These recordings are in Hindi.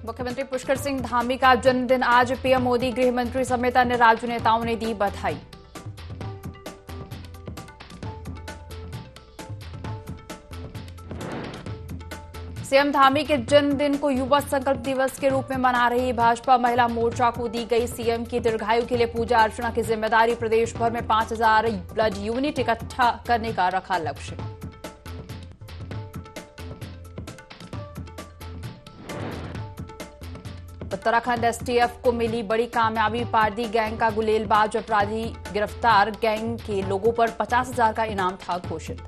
मुख्यमंत्री पुष्कर सिंह धामी का जन्मदिन आज। पीएम मोदी, गृह मंत्री समेत अन्य राज्य नेताओं ने दी बधाई। सीएम धामी के जन्मदिन को युवा संकल्प दिवस के रूप में मना रही भाजपा महिला मोर्चा को दी गई सीएम की दीर्घायु के लिए पूजा अर्चना की जिम्मेदारी। प्रदेश भर में 5,000 ब्लड यूनिट इकट्ठा करने का रखा लक्ष्य। उत्तराखंड एसटीएफ को मिली बड़ी कामयाबी। पारदी गैंग का गुलेलबाज अपराधी गिरफ्तार। गैंग के लोगों पर 50,000 का इनाम था घोषित।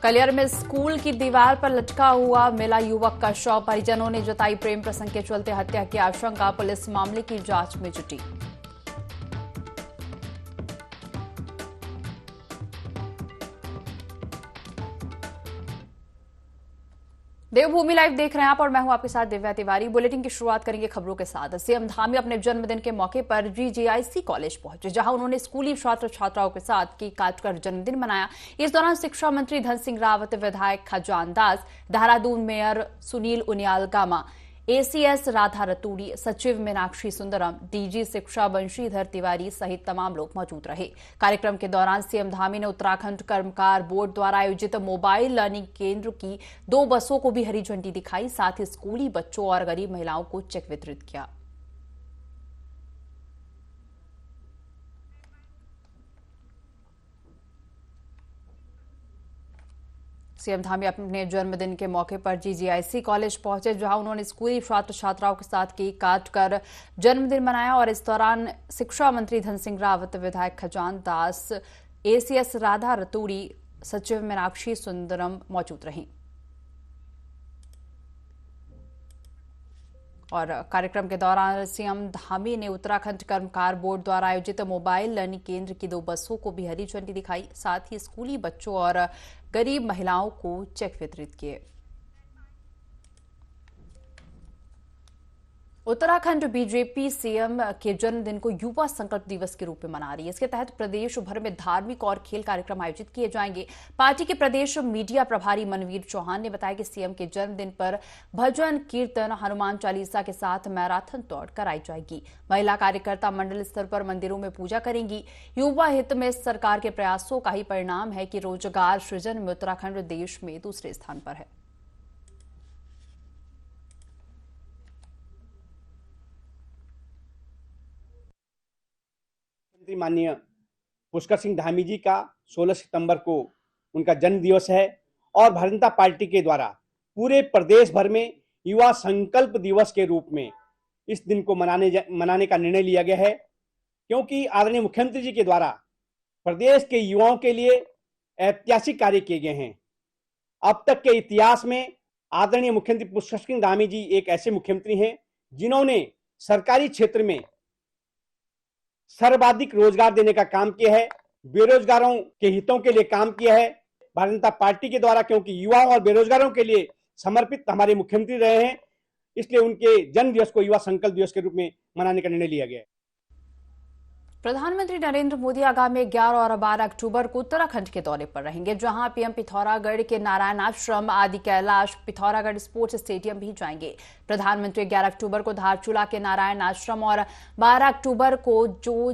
कलियर में स्कूल की दीवार पर लटका हुआ मिला युवक का शव। परिजनों ने जताई प्रेम प्रसंग के चलते हत्या की आशंका। पुलिस मामले की जांच में जुटी। देवभूमि लाइव देख रहे हैं आप और मैं हूं आपके साथ दिव्या तिवारी। बुलेटिन की शुरुआत करेंगे खबरों के साथ। सीएम धामी अपने जन्मदिन के मौके पर जीजीआईसी कॉलेज पहुंचे, जहां उन्होंने स्कूली छात्र छात्राओं के साथ केक काटकर जन्मदिन मनाया। इस दौरान शिक्षा मंत्री धन सिंह रावत, विधायक खजान दास, देहरादून मेयर सुनील उनियाल गामा, एसीएस राधा रतूड़ी, सचिव मीनाक्षी सुंदरम, डीजी शिक्षा बंशीधर तिवारी सहित तमाम लोग मौजूद रहे। कार्यक्रम के दौरान सीएम धामी ने उत्तराखंड कर्मकार बोर्ड द्वारा आयोजित मोबाइल लर्निंग केंद्र की 2 बसों को भी हरी झंडी दिखाई। साथ ही स्कूली बच्चों और गरीब महिलाओं को चेक वितरित किया। सीएम धामी अपने जन्मदिन के मौके पर जीजीआईसी कॉलेज पहुंचे, जहां उन्होंने स्कूली छात्र छात्राओं के साथ केक काटकर जन्मदिन मनाया। और इस दौरान शिक्षा मंत्री धन सिंह रावत, विधायक खजान दास, एसीएस राधा रतूड़ी, सचिव मीनाक्षी सुंदरम मौजूद रहीं। और कार्यक्रम के दौरान सीएम धामी ने उत्तराखंड कर्मकार बोर्ड द्वारा आयोजित मोबाइल लर्निंग केंद्र की 2 बसों को भी हरी झंडी दिखाई। साथ ही स्कूली बच्चों और गरीब महिलाओं को चेक वितरित किए। उत्तराखंड बीजेपी सीएम के जन्मदिन को युवा संकल्प दिवस के रूप में मना रही है। इसके तहत प्रदेश भर में धार्मिक और खेल कार्यक्रम आयोजित किए जाएंगे। पार्टी के प्रदेश मीडिया प्रभारी मनवीर चौहान ने बताया कि सीएम के जन्मदिन पर भजन कीर्तन, हनुमान चालीसा के साथ मैराथन दौड़ कराई जाएगी। महिला कार्यकर्ता मंडल स्तर पर मंदिरों में पूजा करेंगी। युवा हित में सरकार के प्रयासों का ही परिणाम है कि रोजगार सृजन में उत्तराखंड देश में दूसरे स्थान पर है। माननीय पुष्कर सिंह धामी जी का 16 सितंबर को उनका जन्म दिवस है और भारतीय जनता पार्टी के द्वारा पूरे प्रदेश भर में युवा संकल्प दिवस के रूप में इस दिन को मनाने का निर्णय लिया गया है, क्योंकि आदरणीय मुख्यमंत्री जी के द्वारा प्रदेश के युवाओं के लिए ऐतिहासिक कार्य किए गए हैं। अब तक के इतिहास में आदरणीय मुख्यमंत्री पुष्कर सिंह धामी जी एक ऐसे मुख्यमंत्री हैं जिन्होंने सरकारी क्षेत्र में सर्वाधिक रोजगार देने का काम किया है, बेरोजगारों के हितों के लिए काम किया है भारतीय जनता पार्टी के द्वारा, क्योंकि युवाओं और बेरोजगारों के लिए समर्पित हमारे मुख्यमंत्री रहे हैं। इसलिए उनके जन्म दिवस को युवा संकल्प दिवस के रूप में मनाने का निर्णय लिया गया है। प्रधानमंत्री नरेंद्र मोदी आगामी 11 और 12 अक्टूबर को उत्तराखंड के दौरे पर रहेंगे, जहां पीएम पिथौरागढ़ के नारायण आश्रम, आदि कैलाश, पिथौरागढ़ स्पोर्ट्स स्टेडियम भी जाएंगे। प्रधानमंत्री 11 अक्टूबर को धारचूला के नारायण आश्रम और 12 अक्टूबर को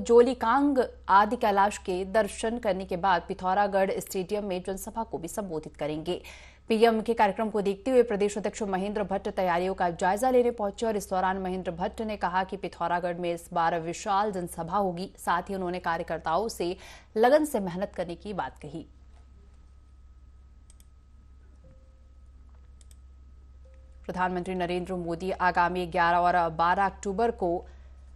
जोलीकांग आदि कैलाश के दर्शन करने के बाद पिथौरागढ़ स्टेडियम में जनसभा को भी संबोधित करेंगे। पीएम के कार्यक्रम को देखते हुए प्रदेश अध्यक्ष महेंद्र भट्ट तैयारियों का जायजा लेने पहुंचे और इस दौरान महेंद्र भट्ट ने कहा कि पिथौरागढ़ में इस बार विशाल जनसभा होगी। साथ ही उन्होंने कार्यकर्ताओं से लगन से मेहनत करने की बात कही। प्रधानमंत्री नरेंद्र मोदी आगामी 11 और 12 अक्टूबर को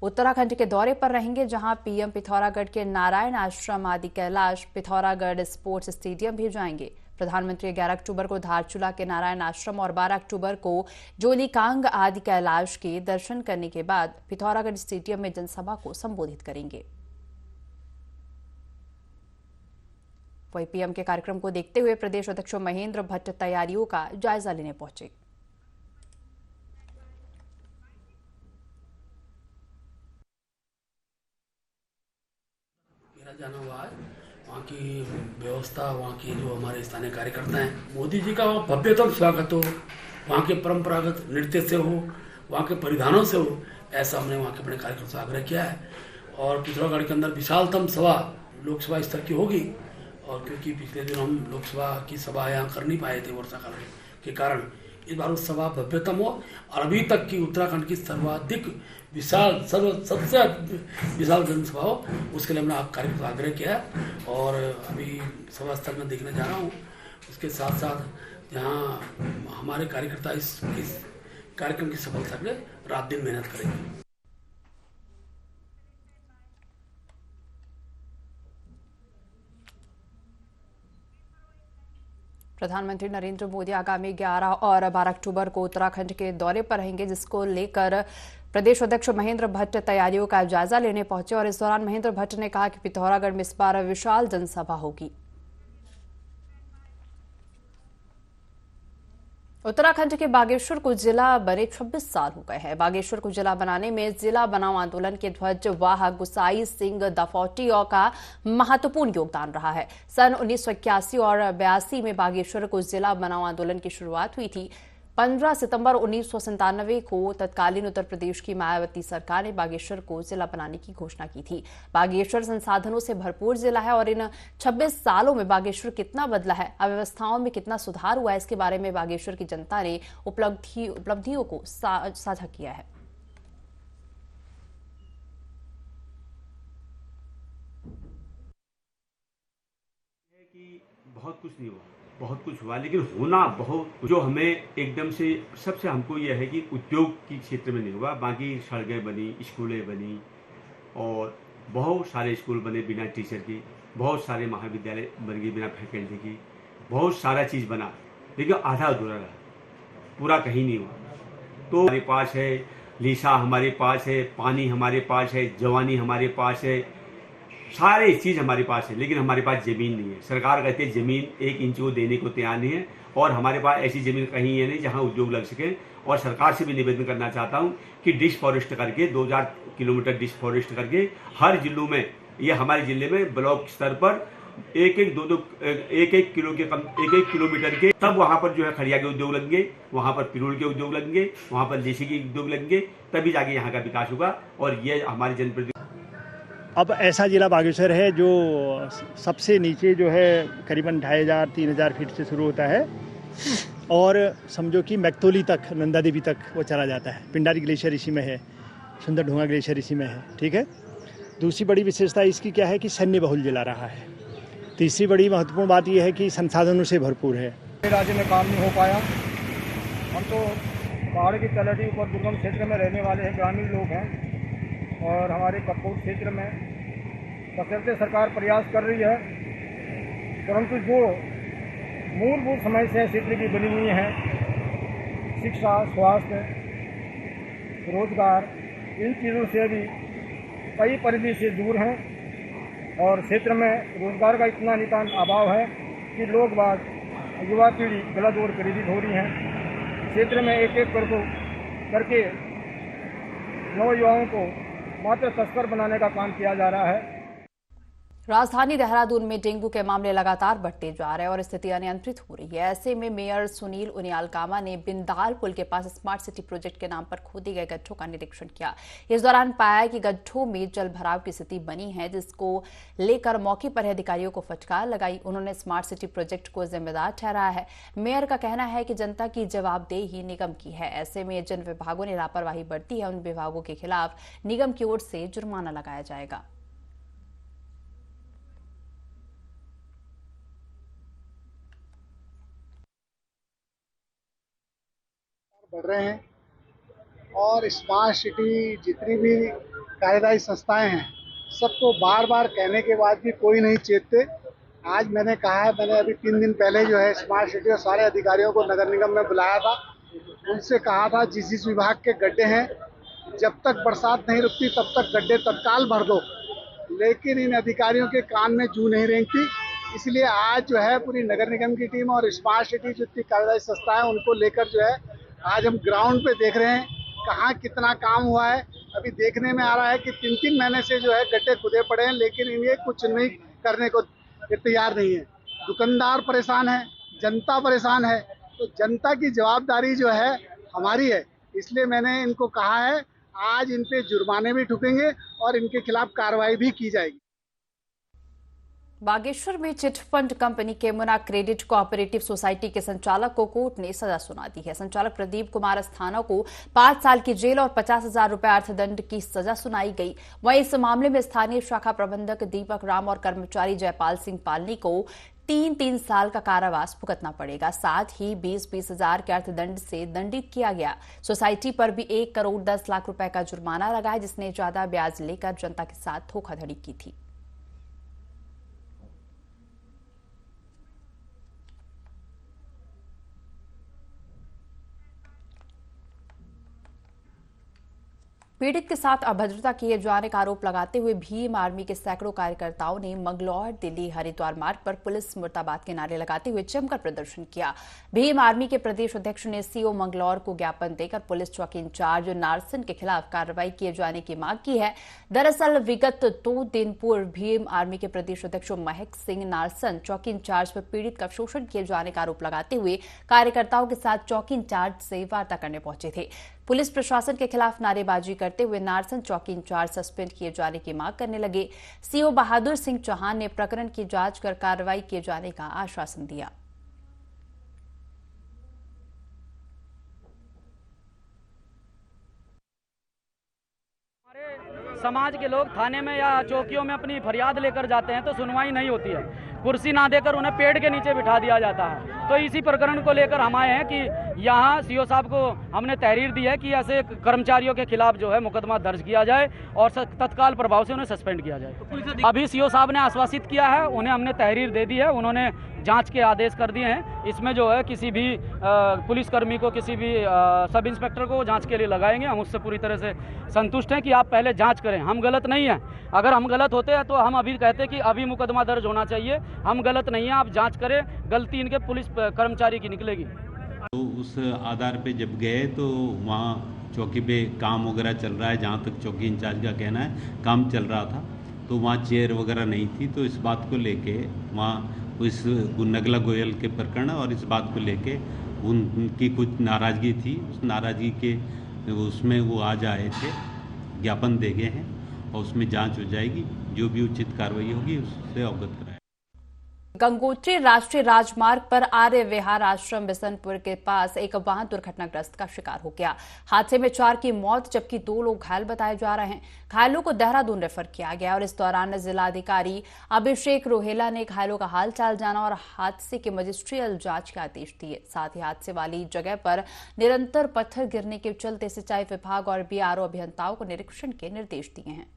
उत्तराखंड के दौरे पर रहेंगे, जहां पीएम पिथौरागढ़ के नारायण आश्रम, आदि कैलाश, पिथौरागढ़ स्पोर्ट्स स्टेडियम भी जाएंगे। प्रधानमंत्री 11 अक्टूबर को धारचूला के नारायण आश्रम और 12 अक्टूबर को जोलीकांग आदि कैलाश के दर्शन करने के बाद पिथौरागढ़ स्टेडियम में जनसभा को संबोधित करेंगे। वहीं पीएम के कार्यक्रम को देखते हुए प्रदेश अध्यक्ष महेंद्र भट्ट तैयारियों का जायजा लेने पहुंचे। मेरा जाना हुआ है वहाँ की व्यवस्था, वहाँ की जो हमारे स्थानीय कार्यकर्ता हैं, मोदी जी का भव्यतम स्वागत हो, वहाँ के परंपरागत नृत्य से हो, वहाँ के परिधानों से हो, ऐसा हमने वहाँ के अपने कार्यकर्ताओं से आग्रह किया है। और पिथौरागढ़ के अंदर विशालतम सभा लोकसभा स्तर की होगी। और क्योंकि पिछले दिन हम लोकसभा की सभा यहाँ कर नहीं पाए थे वर्षा काल के कारण, इस बार उस सभा भव्यतम हो। और अभी तक की उत्तराखंड की सर्वाधिक विशाल सबसे विशाल जनसभा हो, उसके लिए हमने कार्यक्रम का आग्रह किया है। और अभी सभा स्थल में देखने जा रहा हूँ। उसके साथ साथ यहाँ हमारे कार्यकर्ता इस कार्यक्रम की सफलता के लिए रात दिन मेहनत करेंगे। प्रधानमंत्री नरेंद्र मोदी आगामी 11 और 12 अक्टूबर को उत्तराखंड के दौरे पर रहेंगे, जिसको लेकर प्रदेश अध्यक्ष महेंद्र भट्ट तैयारियों का जायजा लेने पहुंचे। और इस दौरान महेंद्र भट्ट ने कहा कि पिथौरागढ़ में इस बार विशाल जनसभा होगी। उत्तराखंड के बागेश्वर को जिला बने 26 साल हो गए हैं। बागेश्वर को जिला बनाने में जिला बनाओ आंदोलन के ध्वज वाहक गुसाई सिंह दाफौटी का महत्वपूर्ण योगदान रहा है। सन 1981 और 82 में बागेश्वर को जिला बनाओ आंदोलन की शुरुआत हुई थी। 15 सितंबर 1997 को तत्कालीन उत्तर प्रदेश की मायावती सरकार ने बागेश्वर को जिला बनाने की घोषणा की थी। बागेश्वर संसाधनों से भरपूर जिला है और इन 26 सालों में बागेश्वर कितना बदला है, अव्यवस्थाओं में कितना सुधार हुआ है, इसके बारे में बागेश्वर की जनता ने उपलब्धियों को साझा किया है। बहुत कुछ नहीं हुआ, बहुत कुछ हुआ, लेकिन होना बहुत जो हमें एकदम से सबसे हमको यह है कि उद्योग की क्षेत्र में नहीं हुआ। बाकी सड़कें बनी, स्कूलें बनी और बहुत सारे स्कूल बने बिना टीचर की, बहुत सारे महाविद्यालय बन गए बिना फैकल्टी की, बहुत सारा चीज़ बना, लेकिन आधा अधूरा रहा, पूरा कहीं नहीं हुआ। तो हमारे पास है लीसा, हमारे पास है पानी, हमारे पास है जवानी, हमारे पास है सारे चीज़ हमारे पास है, लेकिन हमारे पास ज़मीन नहीं है। सरकार कहती है ज़मीन 1 इंच को देने को तैयार नहीं है, और हमारे पास ऐसी ज़मीन कहीं है नहीं जहां उद्योग लग सके। और सरकार से भी निवेदन करना चाहता हूं कि डिसफॉरेस्ट करके 2000 किलोमीटर डिसफॉरेस्ट करके हर जिलों में, ये हमारे जिले में ब्लॉक स्तर पर एक किलोमीटर के, तब वहां पर जो है खड़िया के उद्योग लगेंगे, वहां पर पिरूल के उद्योग लगेंगे, वहां पर देसी के उद्योग लगेंगे, तभी जाके यहाँ का विकास होगा। और ये हमारे जनप्रतिनिधि अब ऐसा जिला बागेश्वर है जो सबसे नीचे जो है करीबन 2500-3000 फीट से शुरू होता है और समझो कि मैक्तोली तक, नंदा देवी तक वो चला जाता है। पिंडारी ग्लेशियर इसी में है, सुंदर ढूंगा ग्लेशियर इसी में है, ठीक है। दूसरी बड़ी विशेषता इसकी क्या है कि सैन्य बहुल जिला रहा है। तीसरी बड़ी महत्वपूर्ण बात यह है कि संसाधनों से भरपूर है। राज्य में काम नहीं हो पाया। हम तो पहाड़ की तलहटी ऊपर दुर्गम क्षेत्र में रहने वाले हैं, ग्रामीण लोग हैं, और हमारे कपकोट क्षेत्र में बशर्ते सरकार प्रयास कर रही है, परंतु जो मूलभूत समस्याएं क्षेत्र की बनी हुई हैं, शिक्षा, स्वास्थ्य, रोजगार, इन चीज़ों से भी कई परिधि से दूर हैं। और क्षेत्र में रोजगार का इतना नितांत अभाव है कि लोग बाग, युवा पीढ़ी गलत और प्रेरित हो रही है। क्षेत्र में एक एक करके नौयुवाओं को मात्र तस्कर बनाने का काम किया जा रहा है। राजधानी देहरादून में डेंगू के मामले लगातार बढ़ते जा रहे हैं और स्थिति अनियंत्रित हो रही है। ऐसे में मेयर सुनील उनियाल कामा ने बिंदाल पुल के पास स्मार्ट सिटी प्रोजेक्ट के नाम पर खोदे गए गड्ढों का निरीक्षण किया। इस दौरान पाया कि गड्ढों में जल भराव की स्थिति बनी है, जिसको लेकर मौके पर अधिकारियों को फटकार लगाई। उन्होंने स्मार्ट सिटी प्रोजेक्ट को जिम्मेदार ठहराया है। मेयर का कहना है कि जनता की जवाबदेही निगम की है। ऐसे में जिन विभागों ने लापरवाही बरती है, उन विभागों के खिलाफ निगम की ओर से जुर्माना लगाया जाएगा। बढ़ रहे हैं और स्मार्ट सिटी जितनी भी कार्यदायी संस्थाएं हैं, सबको बार बार कहने के बाद भी कोई नहीं चेतते। आज मैंने कहा है, मैंने अभी 3 दिन पहले जो है स्मार्ट सिटी और सारे अधिकारियों को नगर निगम में बुलाया था। उनसे कहा था जिस विभाग के गड्ढे हैं, जब तक बरसात नहीं रुकती तब तक गड्ढे तत्काल भर दो, लेकिन इन अधिकारियों के कान में जू नहीं रेंगती। इसलिए आज जो है पूरी नगर निगम की टीम और स्मार्ट सिटी जितनी कार्यदायी संस्था है, उनको लेकर जो है आज हम ग्राउंड पे देख रहे हैं कहाँ कितना काम हुआ है। अभी देखने में आ रहा है कि 3-3 महीने से जो है गड्ढे खुदे पड़े हैं, लेकिन इन्हें कुछ नहीं करने को ये तैयार नहीं है। दुकानदार परेशान है, जनता परेशान है, तो जनता की जवाबदारी जो है हमारी है। इसलिए मैंने इनको कहा है आज इन पे जुर्माने भी ठुकेंगे और इनके खिलाफ कार्रवाई भी की जाएगी। बागेश्वर में चिटफंड कंपनी के मुना क्रेडिट कोऑपरेटिव सोसाइटी के संचालक को कोर्ट ने सजा सुना दी है। संचालक प्रदीप कुमार अस्थाना को 5 साल की जेल और 50,000 रुपए अर्थदंड की सजा सुनाई गई। वहीं इस मामले में स्थानीय शाखा प्रबंधक दीपक राम और कर्मचारी जयपाल सिंह पालनी को 3-3 साल का कारावास भुगतना पड़ेगा। साथ ही 20-20 हजार के अर्थदंड से दंडित किया गया। सोसाइटी पर भी 1 करोड़ 10 लाख रुपए का जुर्माना लगाया, जिसने ज्यादा ब्याज लेकर जनता के साथ धोखाधड़ी की थी। पीड़ित के साथ अभद्रता किए जाने का आरोप लगाते हुए भीम आर्मी के सैकड़ों कार्यकर्ताओं ने मंगलौर दिल्ली हरिद्वार मार्ग पर पुलिस मुर्दाबाद के नारे लगाते हुए जमकर प्रदर्शन किया। भीम आर्मी के प्रदेश अध्यक्ष ने सीओ मंगलौर को ज्ञापन देकर पुलिस चौकी इंचार्ज नारसन के खिलाफ कार्रवाई किए जाने की मांग की है। दरअसल विगत 2 दिन पूर्व भीम आर्मी के प्रदेश अध्यक्ष महक सिंह नारसन चौकी इंचार्ज पर पीड़ित का शोषण किए जाने का आरोप लगाते हुए कार्यकर्ताओं के साथ चौकी इंचार्ज से वार्ता करने पहुंचे थे। पुलिस प्रशासन के खिलाफ नारेबाजी करते हुए नारसन चौकी इंचार्ज सस्पेंड किए जाने की मांग करने लगे। सीओ बहादुर सिंह चौहान ने प्रकरण की जांच कर कार्रवाई किए जाने का आश्वासन दिया। समाज के लोग थाने में या चौकियों में अपनी फरियाद लेकर जाते हैं तो सुनवाई नहीं होती है, कुर्सी ना देकर उन्हें पेड़ के नीचे बिठा दिया जाता है। तो इसी प्रकरण को लेकर हम आए हैं कि यहाँ सीओ साहब को हमने तहरीर दी है कि ऐसे कर्मचारियों के खिलाफ जो है मुकदमा दर्ज किया जाए और तत्काल प्रभाव से उन्हें सस्पेंड किया जाए। अभी सीओ साहब ने आश्वासित किया है, उन्हें हमने तहरीर दे दी है, उन्होंने जांच के आदेश कर दिए हैं। इसमें जो है किसी भी पुलिसकर्मी को, किसी भी सब इंस्पेक्टर को जांच के लिए लगाएंगे। हम उससे पूरी तरह से संतुष्ट हैं कि आप पहले जांच करें। हम गलत नहीं हैं। अगर हम गलत होते हैं तो हम अभी कहते कि अभी मुकदमा दर्ज होना चाहिए। हम गलत नहीं हैं, आप जांच करें। गलती इनके पुलिस कर्मचारी की निकलेगी। तो उस आधार पे जब गए तो वहाँ चौकी पे काम वगैरह चल रहा है, जहाँ तक चौकी इंचार्ज का कहना है काम चल रहा था, तो वहाँ चेयर वगैरह नहीं थी। तो इस बात को लेके वहाँ इस नगला गोयल के प्रकरण और इस बात को लेके उनकी कुछ नाराज़गी थी। उस नाराज़गी के उसमें वो आज आए थे, ज्ञापन दे गए हैं और उसमें जांच हो जाएगी। जो भी उचित कार्रवाई होगी उससे अवगत कराएं। गंगोत्री राष्ट्रीय राजमार्ग पर आर्य विहार आश्रम बिसनपुर के पास एक वाहन दुर्घटनाग्रस्त का शिकार हो गया। हादसे में 4 की मौत जबकि 2 लोग घायल बताए जा रहे हैं। घायलों को देहरादून रेफर किया गया और इस दौरान जिलाधिकारी अभिषेक रोहेला ने घायलों का हालचाल जाना और हादसे की मजिस्ट्रियल जांच के आदेश दिए। साथ ही हादसे वाली जगह पर निरंतर पत्थर गिरने के चलते सिंचाई विभाग और बीआरओ अभियंताओं को निरीक्षण के निर्देश दिए हैं।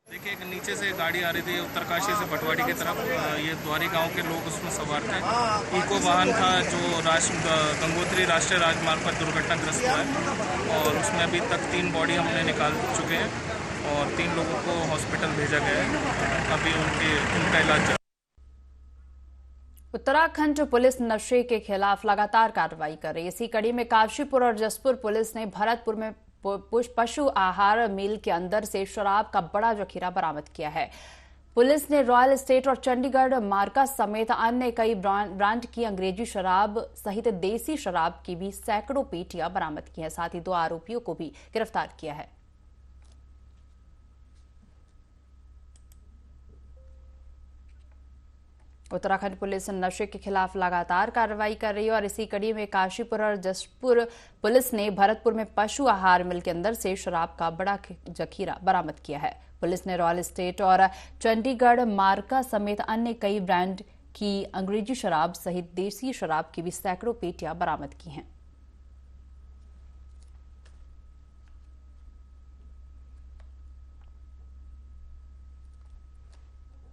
देखिए, एक नीचे से गाड़ी आ रही थी उत्तरकाशी से भटवाड़ी की तरफ। ये द्वारी गांव के लोग उसमें सवार थे। इको वाहन था जो गंगोत्री राष्ट्रीय राजमार्ग पर दुर्घटनाग्रस्त हुआ है और उसमें अभी तक 3 बॉडी हमने निकाल चुके हैं और 3 लोगों को हॉस्पिटल भेजा गया है। अभी उनका इलाज चल। उत्तराखंड पुलिस नशे के खिलाफ लगातार कार्रवाई कर रही है। इसी कड़ी में काशीपुर और जसपुर पुलिस ने भरतपुर में पशु आहार मिल के अंदर से शराब का बड़ा जखीरा बरामद किया है। पुलिस ने रॉयल स्टेट और चंडीगढ़ मार्का समेत अन्य कई ब्रांड की अंग्रेजी शराब सहित देसी शराब की भी सैकड़ों पेटियां बरामद की हैं। साथ ही 2 आरोपियों को भी गिरफ्तार किया है। उत्तराखंड पुलिस नशे के खिलाफ लगातार कार्रवाई कर रही है और इसी कड़ी में काशीपुर और जसपुर पुलिस ने भरतपुर में पशु आहार मिल के अंदर से शराब का बड़ा जखीरा बरामद किया है। पुलिस ने रॉयल स्टेट और चंडीगढ़ मार्का समेत अन्य कई ब्रांड की अंग्रेजी शराब सहित देसी शराब की भी सैकड़ों पेटियां बरामद की हैं।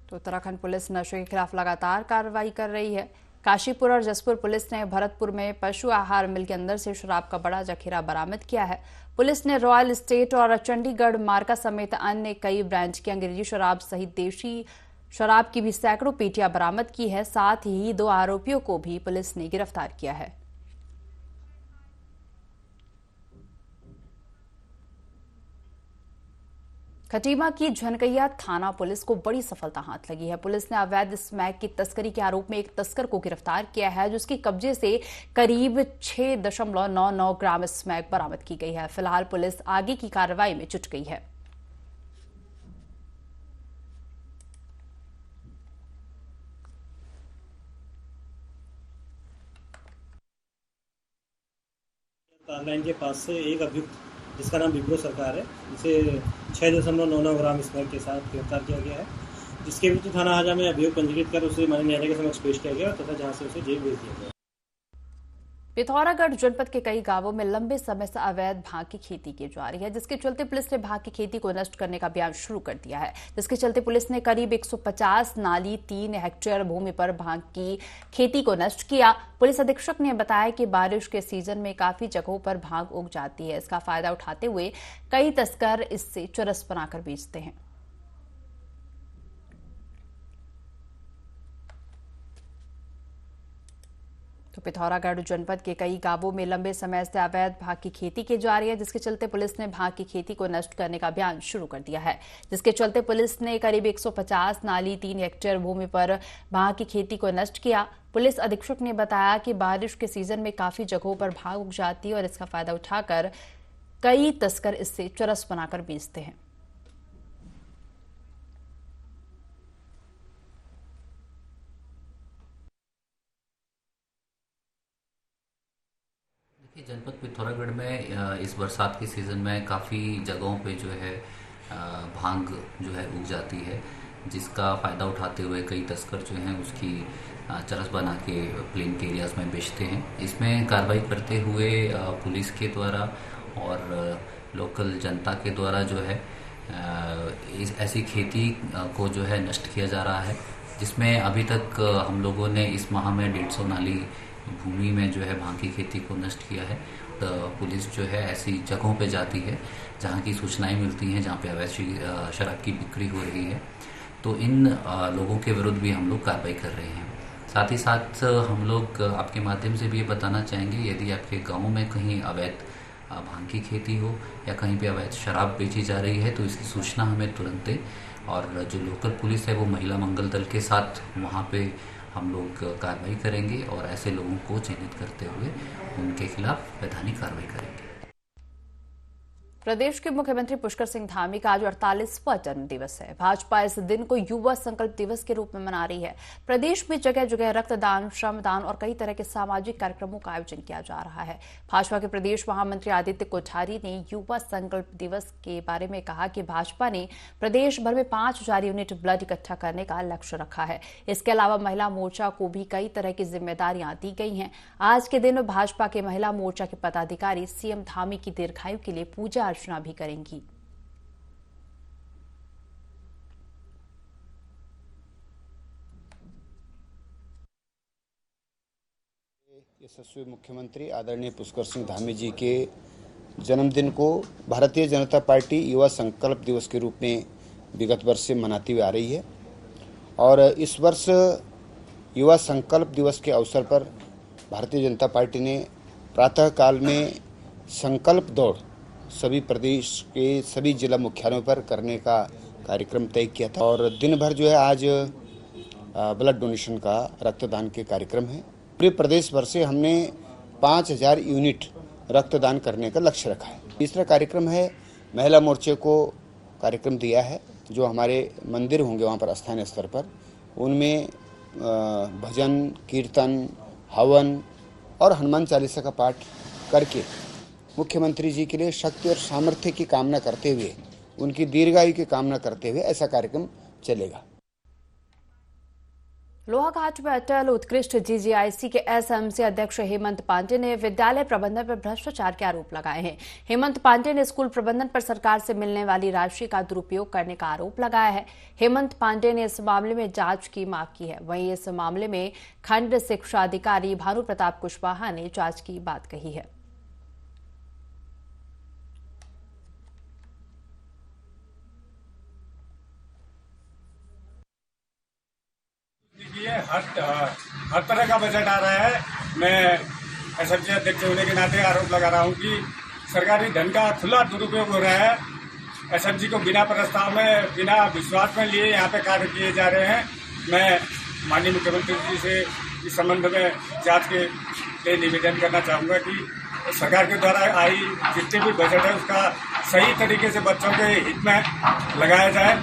तो उत्तराखंड पुलिस नशे के खिलाफ लगातार कार्रवाई कर रही है। काशीपुर और जसपुर पुलिस ने भरतपुर में पशु आहार मिल के अंदर से शराब का बड़ा जखीरा बरामद किया है। पुलिस ने रॉयल स्टेट और चंडीगढ़ मार्का समेत अन्य कई ब्रांड की अंग्रेजी शराब सहित देसी शराब की भी सैकड़ों पेटियां बरामद की है। साथ ही 2 आरोपियों को भी पुलिस ने गिरफ्तार किया है। खटीमा की झनकैया थाना पुलिस को बड़ी सफलता हाथ लगी है। पुलिस ने अवैध स्मैक की तस्करी के आरोप में एक तस्कर को गिरफ्तार किया है, जिसके कब्जे से करीब 6.99 ग्राम स्मैक बरामद की गई है। फिलहाल पुलिस आगे की कार्रवाई में जुट गई है। लाइन के पास से एक अभियुक्त जिसका नाम विप्रो सरकार है, इसे 6.99 ग्राम स्मैक के साथ गिरफ्तार किया गया है, जिसके विरुद्ध थाना हाजा में अभियोग पंजीकृत कर उसे माननीय न्यायालय के समक्ष पेश किया गया तथा जहां से उसे जेल भेज दिया गया। पिथौरागढ़ जनपद के कई गांवों में लंबे समय से अवैध भांग की खेती की जा रही है, जिसके चलते पुलिस ने भांग की खेती को नष्ट करने का अभियान शुरू कर दिया है। जिसके चलते पुलिस ने करीब 150 नाली 3 हेक्टेयर भूमि पर भांग की खेती को नष्ट किया। पुलिस अधीक्षक ने बताया कि बारिश के सीजन में काफी जगहों पर भांग उग जाती है। इसका फायदा उठाते हुए कई तस्कर इससे चरस बनाकर बेचते हैं। तो पिथौरागढ़ जनपद के कई गांवों में लंबे समय से अवैध भांग की खेती की जा रही है, जिसके चलते पुलिस ने भांग की खेती को नष्ट करने का अभियान शुरू कर दिया है। जिसके चलते पुलिस ने करीब 150 नाली 3 हेक्टेयर भूमि पर भांग की खेती को नष्ट किया। पुलिस अधीक्षक ने बताया कि बारिश के सीजन में काफी जगहों पर भांग उग जाती है और इसका फायदा उठाकर कई तस्कर इससे चरस बनाकर बेचते हैं। जनपद पिथौरागढ़ में इस बरसात के सीज़न में काफ़ी जगहों पे जो है भांग जो है उग जाती है, जिसका फ़ायदा उठाते हुए कई तस्कर जो हैं उसकी चरस बना के प्लेन के एरियाज़ में बेचते हैं। इसमें कार्रवाई करते हुए पुलिस के द्वारा और लोकल जनता के द्वारा जो है ऐसी खेती को जो है नष्ट किया जा रहा है, जिसमें अभी तक हम लोगों ने इस माह में 150 नाली भूमि में जो है भांग की खेती को नष्ट किया है। तो पुलिस जो है ऐसी जगहों पे जाती है जहाँ की सूचनाएं मिलती हैं, जहाँ पे अवैध शराब की बिक्री हो रही है, तो इन लोगों के विरुद्ध भी हम लोग कार्रवाई कर रहे हैं। साथ ही साथ हम लोग आपके माध्यम से भी ये बताना चाहेंगे, यदि आपके गाँव में कहीं अवैध भांग की खेती हो या कहीं पे अवैध शराब बेची जा रही है तो इसकी सूचना हमें तुरंत दें, और जो लोकल पुलिस है वो महिला मंगल दल के साथ वहाँ पे हम लोग कार्रवाई करेंगे और ऐसे लोगों को चिन्हित करते हुए उनके खिलाफ वैधानिक कार्रवाई करेंगे। प्रदेश के मुख्यमंत्री पुष्कर सिंह धामी का आज 48वां जन्म दिवस है। भाजपा इस दिन को युवा संकल्प दिवस के रूप में मना रही है। प्रदेश में जगह जगह रक्तदान, श्रमदान और कई तरह के सामाजिक कार्यक्रमों का आयोजन किया जा रहा है। भाजपा के प्रदेश महामंत्री आदित्य कोठारी ने युवा संकल्प दिवस के बारे में कहा कि भाजपा ने प्रदेश भर में 5000 यूनिट ब्लड इकट्ठा करने का लक्ष्य रखा है। इसके अलावा महिला मोर्चा को भी कई तरह की जिम्मेदारियां दी गई हैं। आज के दिन भाजपा के महिला मोर्चा के पदाधिकारी सीएम धामी की दीर्घायु के लिए पूजा अर्चना भी करेंगी। यशस्वी मुख्यमंत्री आदरणीय पुष्कर सिंह धामी जी के जन्मदिन को भारतीय जनता पार्टी युवा संकल्प दिवस के रूप में विगत वर्ष से मनाती हुई आ रही है, और इस वर्ष युवा संकल्प दिवस के अवसर पर भारतीय जनता पार्टी ने प्रातः काल में संकल्प दौड़ सभी प्रदेश के सभी जिला मुख्यालयों पर करने का कार्यक्रम तय किया था, और दिन भर जो है आज ब्लड डोनेशन का रक्तदान के कार्यक्रम है। पूरे प्रदेश भर से हमने 5000 यूनिट रक्तदान करने का लक्ष्य रखा है। तीसरा कार्यक्रम है महिला मोर्चे को कार्यक्रम दिया है, जो हमारे मंदिर होंगे वहाँ पर स्थानीय स्तर पर, उनमें भजन, कीर्तन, हवन और हनुमान चालीसा का पाठ करके मुख्यमंत्री जी के लिए शक्ति और सामर्थ्य की कामना करते हुए, उनकी दीर्घायु की कामना करते हुए ऐसा कार्यक्रम चलेगा। लोहाघाट में अटल उत्कृष्ट जीजीआईसी के एसएमसी अध्यक्ष हेमंत पांडे ने विद्यालय प्रबंधन पर भ्रष्टाचार के आरोप लगाए हैं। हेमंत पांडे ने स्कूल प्रबंधन पर सरकार से मिलने वाली राशि का दुरुपयोग करने का आरोप लगाया है। हेमंत पांडे ने इस मामले में जांच की मांग की है। वहीं इस मामले में खंड शिक्षा अधिकारी भानु प्रताप कुशवाहा ने जांच की बात कही है। हर तरह का बजट आ रहा है। मैं एसएफजी अध्यक्ष होने के नाते आरोप लगा रहा हूँ कि सरकारी धन का खुला दुरुपयोग हो रहा है। एसएफजी को बिना प्रस्ताव में, बिना विश्वास में लिए यहाँ पे कार्य किए जा रहे हैं। मैं माननीय मुख्यमंत्री जी से इस संबंध में जांच के लिए निवेदन करना चाहूँगा कि सरकार के द्वारा आई जितने भी बजट है उसका सही तरीके से बच्चों के हित में लगाया जाए।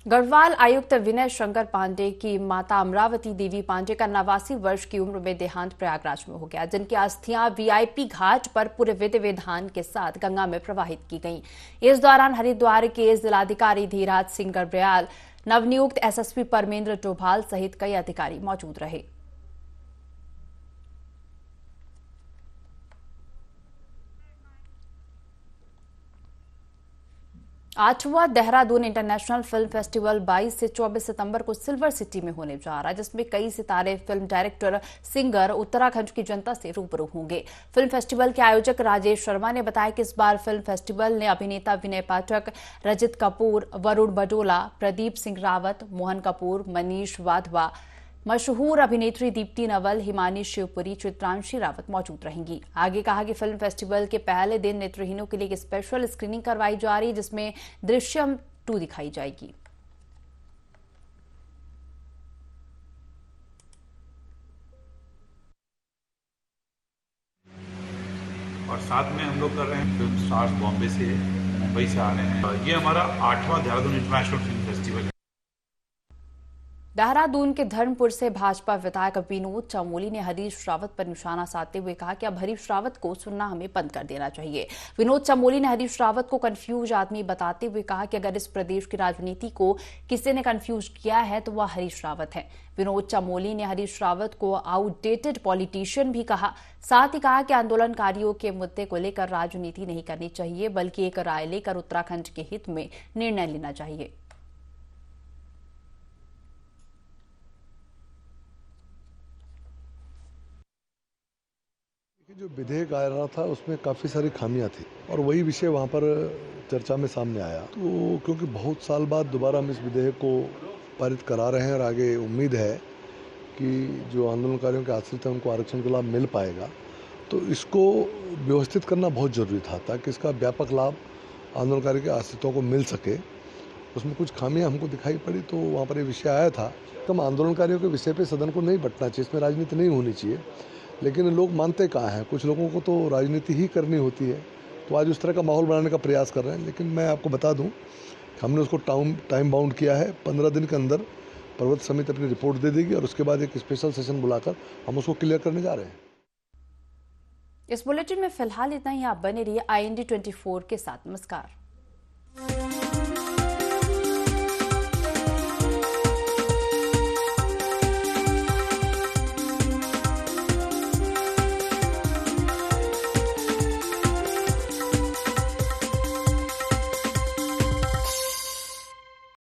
गढ़वाल आयुक्त विनय शंकर पांडे की माता अमरावती देवी पांडे का 89 वर्ष की उम्र में देहांत प्रयागराज में हो गया, जिनकी अस्थियां वीआईपी घाट पर पूरे विधि विधान के साथ गंगा में प्रवाहित की गईं। इस दौरान हरिद्वार के जिलाधिकारी धीराज सिंह गर्ब्याल, नवनियुक्त एसएसपी परमेंद्र डोभाल सहित कई अधिकारी मौजूद रहे। 8वां देहरादून इंटरनेशनल फिल्म फेस्टिवल 22 से 24 सितंबर को सिल्वर सिटी में होने जा रहा है, जिसमें कई सितारे, फिल्म डायरेक्टर, सिंगर उत्तराखंड की जनता से रूबरू होंगे। फिल्म फेस्टिवल के आयोजक राजेश शर्मा ने बताया कि इस बार फिल्म फेस्टिवल ने अभिनेता विनय पाठक, रजत कपूर, वरुण बडोला, प्रदीप सिंह रावत, मोहन कपूर, मनीष वाधवा, मशहूर अभिनेत्री दीप्ति नवल, हिमानी शिवपुरी, चित्रांशी रावत मौजूद रहेंगी। आगे कहा कि फिल्म फेस्टिवल के पहले दिन नेत्रहीनों के लिए एक स्पेशल स्क्रीनिंग करवाई जा रही है, जिसमें दृश्यम 2 दिखाई जाएगी। और साथ में हम लोग कर रहे हैं फिल्म स्टार्स बॉम्बे से, मुंबई से आ रहे हैं। ये हमारा 8वां देहरादून इंटरनेशनल फिल्म फेस्टिवल है। देहरादून के धर्मपुर से भाजपा विधायक विनोद चमोली ने हरीश रावत पर निशाना साधते हुए कहा कि अब हरीश रावत को सुनना हमें बंद कर देना चाहिए। विनोद चमोली ने हरीश रावत को कंफ्यूज आदमी बताते हुए कहा कि अगर इस प्रदेश की राजनीति को किसी ने कंफ्यूज किया है तो वह हरीश रावत है। विनोद चमोली ने हरीश रावत को आउटडेटेड पॉलिटिशियन भी कहा। साथ ही कहा कि आंदोलनकारियों के मुद्दे को लेकर राजनीति नहीं करनी चाहिए, बल्कि एक राय लेकर उत्तराखंड के हित में निर्णय लेना चाहिए। जो विधेयक आ रहा था उसमें काफ़ी सारी खामियां थी और वही विषय वहाँ पर चर्चा में सामने आया। तो क्योंकि बहुत साल बाद दोबारा हम इस विधेयक को पारित करा रहे हैं और आगे उम्मीद है कि जो आंदोलनकारियों के आश्रित हैं उनको आरक्षण का लाभ मिल पाएगा, तो इसको व्यवस्थित करना बहुत ज़रूरी था ताकि इसका व्यापक लाभ आंदोलनकारी के आश्रितों को मिल सके। उसमें कुछ खामियाँ हमको दिखाई पड़ी तो वहाँ पर ये विषय आया था। हम आंदोलनकारियों के विषय पर सदन को नहीं बंटना चाहिए, इसमें राजनीति नहीं होनी चाहिए, लेकिन लोग मानते कहाँ हैं। कुछ लोगों को तो राजनीति ही करनी होती है, तो आज उस तरह का माहौल बनाने का प्रयास कर रहे हैं। लेकिन मैं आपको बता दूं कि हमने उसको टाइम बाउंड किया है। 15 दिन के अंदर पर्वत समिति अपनी रिपोर्ट दे देगी और उसके बाद एक स्पेशल सेशन बुलाकर हम उसको क्लियर करने जा रहे हैं। इस बुलेटिन में फिलहाल इतना ही। आप बने रहिए IND 24 के साथ। नमस्कार।